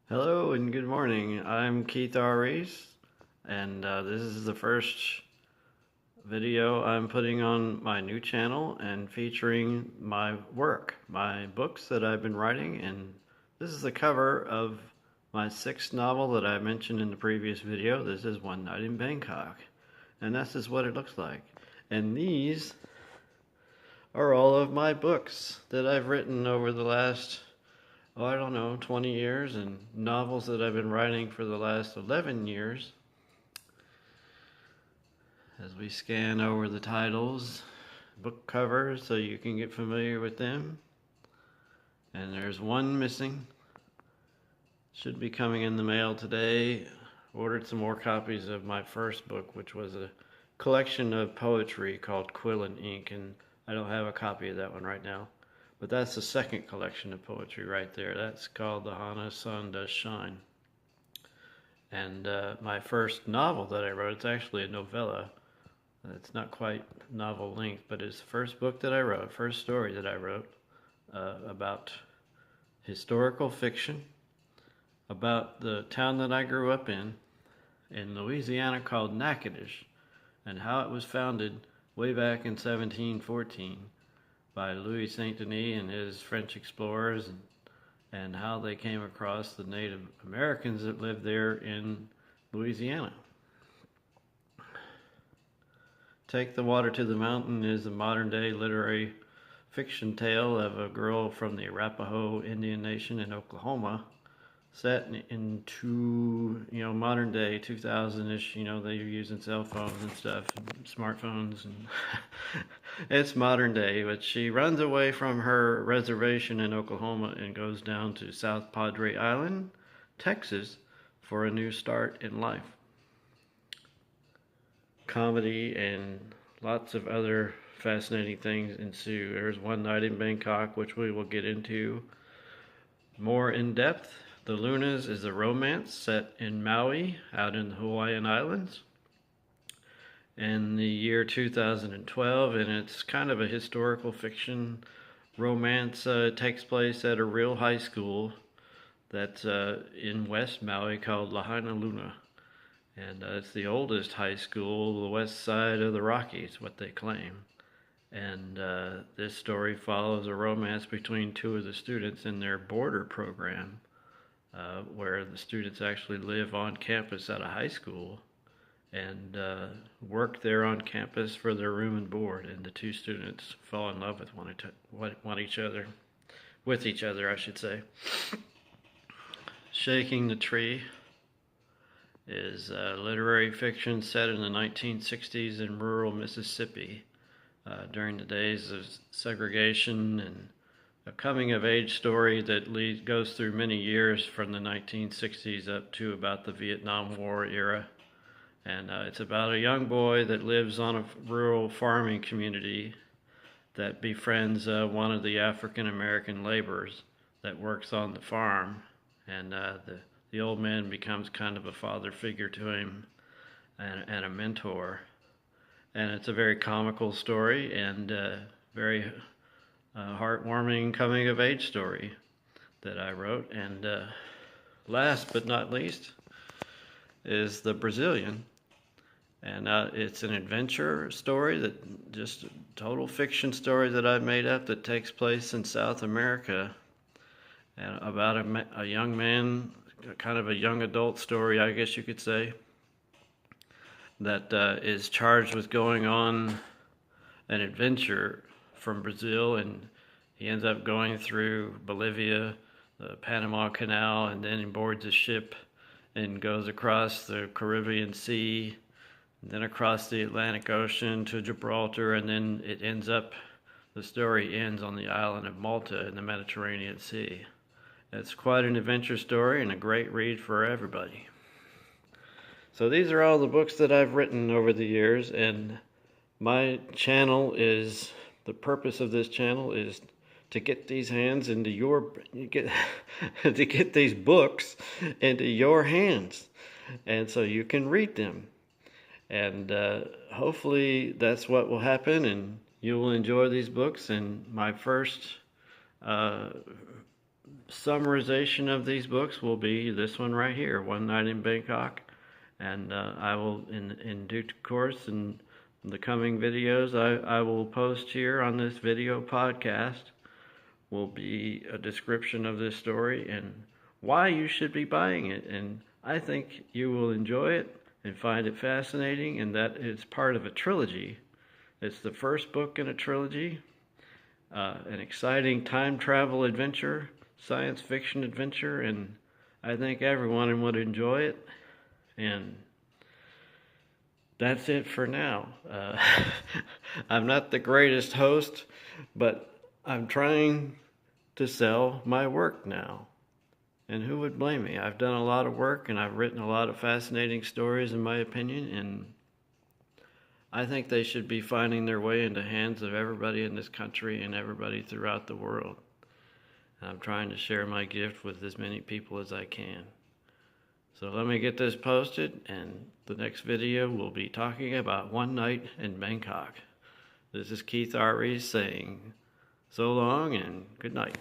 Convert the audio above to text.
Hello and good morning. I'm Keith R. Reese, and this is the first video I'm putting on my new channel and featuring my work, my books that I've been writing. And this is the cover of my sixth novel that I mentioned in the previous video. This is One Night in Bangkok, and this is what it looks like. And these are all of my books that I've written over the last I don't know, 20 years, and novels that I've been writing for the last 11 years. As we scan over the titles, book covers, so you can get familiar with them. And there's one missing. Should be coming in the mail today. Ordered some more copies of my first book, which was a collection of poetry called Quill and Ink, and I don't have a copy of that one right now. But that's the second collection of poetry right there. That's called The Hana Sun Does Shine. And my first novel that I wrote, it's actually a novella. It's not quite novel length, but it's the first book that I wrote, first story that I wrote about historical fiction, about the town that I grew up in Louisiana called Natchitoches, and how it was founded way back in 1714 by Louis Saint Denis and his French explorers, and how they came across the Native Americans that lived there in Louisiana. Take the Water to the Mountain is a modern day literary fiction tale of a girl from the Arapaho Indian Nation in Oklahoma, set into modern day 2000-ish. They're using cell phones and stuff, and smartphones, and it's modern day. But she runs away from her reservation in Oklahoma and goes down to South Padre Island, Texas, for a new start in life. Comedy and lots of other fascinating things ensue. There's One Night in Bangkok, which we will get into more in depth. The Lunas is a romance set in Maui, out in the Hawaiian Islands, in the year 2012, and it's kind of a historical fiction romance. It takes place at a real high school that's in West Maui called Lahaina Luna, and it's the oldest high school, the west side of the Rockies, what they claim. And this story follows a romance between two of the students in their boarder program, where the students actually live on campus at a high school and work there on campus for their room and board. And the two students fall in love with each other, I should say. Shaking the Tree is literary fiction set in the 1960s in rural Mississippi during the days of segregation, and a coming-of-age story that goes through many years from the 1960s up to about the Vietnam War era. And it's about a young boy that lives on a rural farming community that befriends one of the African-American laborers that works on the farm. And the old man becomes kind of a father figure to him and a mentor. And it's a very comical story and very heartwarming coming-of-age story that I wrote. And last but not least is The Brazilian. And it's an adventure story, that just a total fiction story that I've made up that takes place in South America, and about a young man, kind of a young adult story, I guess you could say, that is charged with going on an adventure from Brazil, and he ends up going through Bolivia, the Panama Canal, and then he boards a ship and goes across the Caribbean Sea, and then across the Atlantic Ocean to Gibraltar, and then the story ends on the island of Malta in the Mediterranean Sea. It's quite an adventure story and a great read for everybody. So these are all the books that I've written over the years, and my channel is, the purpose of this channel is to get these to get these books into your hands, and so you can read them. And hopefully that's what will happen, and you will enjoy these books. And my first summarization of these books will be this one right here, One Night in Bangkok. And I will, in due course, in the coming videos I will post here on this video podcast, will be a description of this story and why you should be buying it. And I think you will enjoy it and find it fascinating, and that it's part of a trilogy. It's the first book in a trilogy, an exciting time travel adventure, science fiction adventure, and I think everyone would enjoy it. And that's it for now. I'm not the greatest host, but I'm trying to sell my work now. And who would blame me? I've done a lot of work and I've written a lot of fascinating stories, in my opinion, and I think they should be finding their way into the hands of everybody in this country and everybody throughout the world. And I'm trying to share my gift with as many people as I can. So let me get this posted, and the next video will be talking about One Night in Bangkok. This is Keith R. Reese saying so long and good night.